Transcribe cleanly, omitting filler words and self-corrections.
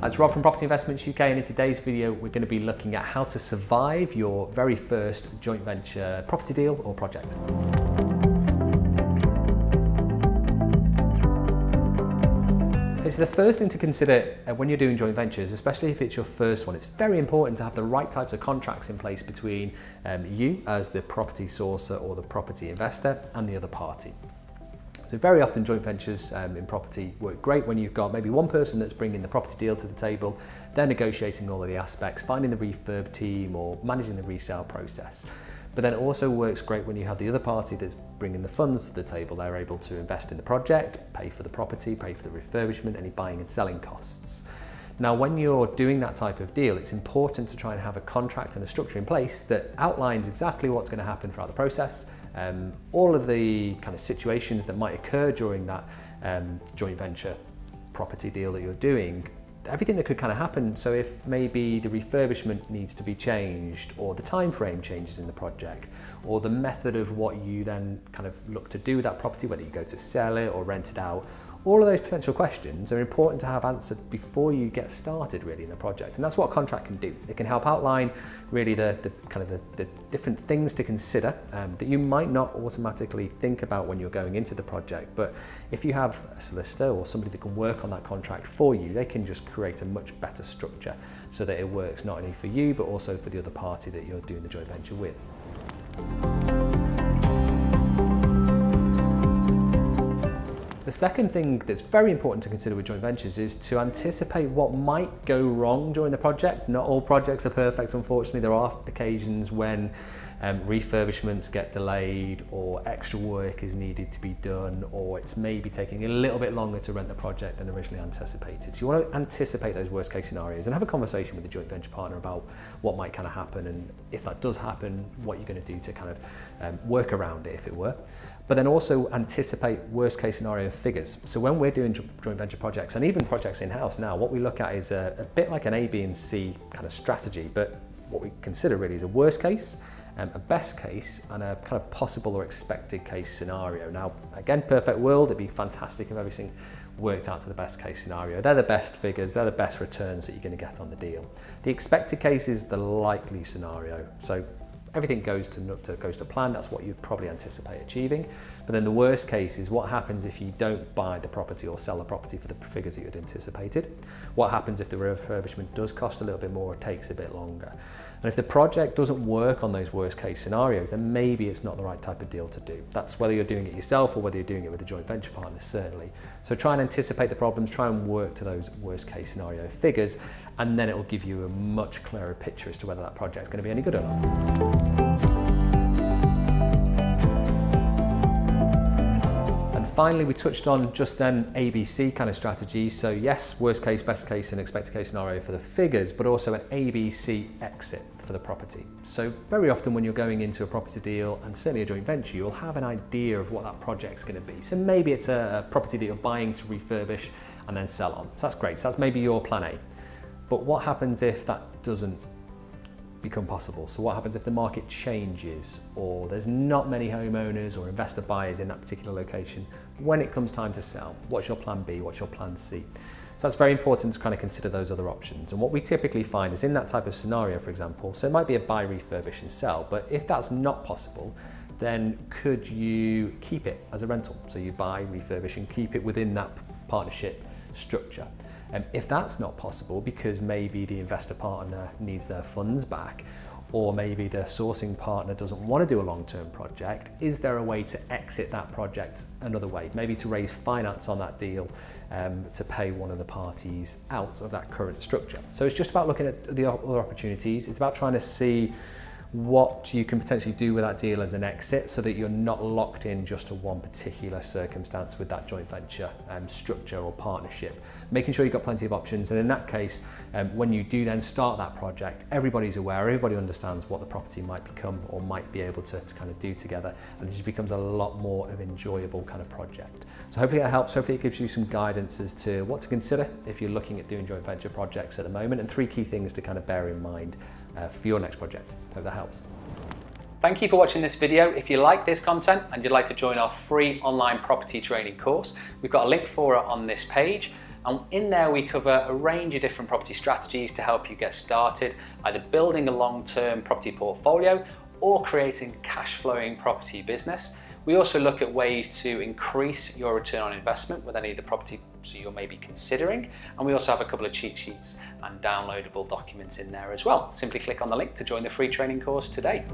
It's Rob from Property Investments UK, and in today's video we're going to be looking at how to survive your very first joint venture property deal or project. Okay, so the first thing to consider when you're doing joint ventures, especially if it's your first one, it's very important to have the right types of contracts in place between you as the property sourcer or the property investor and the other party. So very often joint ventures in property work great when you've got maybe one person that's bringing the property deal to the table, they're negotiating all of the aspects, finding the refurb team or managing the resale process. But then it also works great when you have the other party that's bringing the funds to the table. They're able to invest in the project, pay for the property, pay for the refurbishment, any buying and selling costs. Now, when you're doing that type of deal, it's important to try and have a contract and a structure in place that outlines exactly what's going to happen throughout the process, all of the kind of situations that might occur during that joint venture property deal that you're doing, everything that could kind of happen. So if maybe the refurbishment needs to be changed, or the time frame changes in the project, or the method of what you then kind of look to do with that property, whether you go to sell it or rent it out, all of those potential questions are important to have answered before you get started really in the project. And that's what a contract can do. It can help outline really the different things to consider that you might not automatically think about when you're going into the project. But if you have a solicitor or somebody that can work on that contract for you, they can just create a much better structure so that it works not only for you, but also for the other party that you're doing the joint venture with. The second thing that's very important to consider with joint ventures is to anticipate what might go wrong during the project. Not all projects are perfect, unfortunately. There are occasions when refurbishments get delayed, or extra work is needed to be done, or it's maybe taking a little bit longer to rent the project than originally anticipated. So you want to anticipate those worst case scenarios and have a conversation with the joint venture partner about what might kind of happen, and if that does happen, what you're going to do to kind of work around it if it were. But then also anticipate worst case scenario figures. So when we're doing joint venture projects, and even projects in-house now, what we look at is a bit like an A, B and C kind of strategy, but what we consider really is a worst case, a best case, and a kind of possible or expected case scenario. Now, again, perfect world, it'd be fantastic if everything worked out to the best case scenario. They're the best figures, they're the best returns that you're going to get on the deal. The expected case is the likely scenario. So everything goes to plan, that's what you'd probably anticipate achieving. But then the worst case is what happens if you don't buy the property or sell the property for the figures that you'd anticipated. What happens if the refurbishment does cost a little bit more or takes a bit longer? And if the project doesn't work on those worst case scenarios, then maybe it's not the right type of deal to do. That's whether you're doing it yourself or whether you're doing it with a joint venture partner, certainly. So try and anticipate the problems, try and work to those worst case scenario figures, and then it will give you a much clearer picture as to whether that project's going to be any good or not. Finally, we touched on just then ABC kind of strategy. So yes, worst case, best case and expected case scenario for the figures, but also an ABC exit for the property. So very often when you're going into a property deal, and certainly a joint venture, you'll have an idea of what that project's going to be. So maybe it's a property that you're buying to refurbish and then sell on. So that's great. So that's maybe your plan A. But what happens if that doesn't become possible? So what happens if the market changes, or there's not many homeowners or investor buyers in that particular location when it comes time to sell? What's your plan B? What's your plan C? So that's very important to kind of consider those other options. And what we typically find is in that type of scenario, for example, so it might be a buy, refurbish and sell, but if that's not possible, then could you keep it as a rental? So you buy, refurbish and keep it within that partnership structure. If that's not possible because maybe the investor partner needs their funds back, or maybe the sourcing partner doesn't want to do a long-term project, is there a way to exit that project another way? Maybe to raise finance on that deal to pay one of the parties out of that current structure. So it's just about looking at the other opportunities. It's about trying to see what you can potentially do with that deal as an exit, so that you're not locked in just to one particular circumstance with that joint venture structure or partnership. Making sure you've got plenty of options, and in that case, when you do then start that project, everybody's aware, everybody understands what the property might become or might be able to kind of do together, and it just becomes a lot more of an enjoyable kind of project. So hopefully that helps, hopefully it gives you some guidance as to what to consider if you're looking at doing joint venture projects at the moment, and 3 key things to kind of bear in mind for your next project. Hope that helps. Thank you for watching this video. If you like this content and you'd like to join our free online property training course, we've got a link for it on this page. And in there we cover a range of different property strategies to help you get started, either building a long-term property portfolio or creating a cash-flowing property business. We also look at ways to increase your return on investment with any of the property you're maybe considering. And we also have a couple of cheat sheets and downloadable documents in there as well. Simply click on the link to join the free training course today.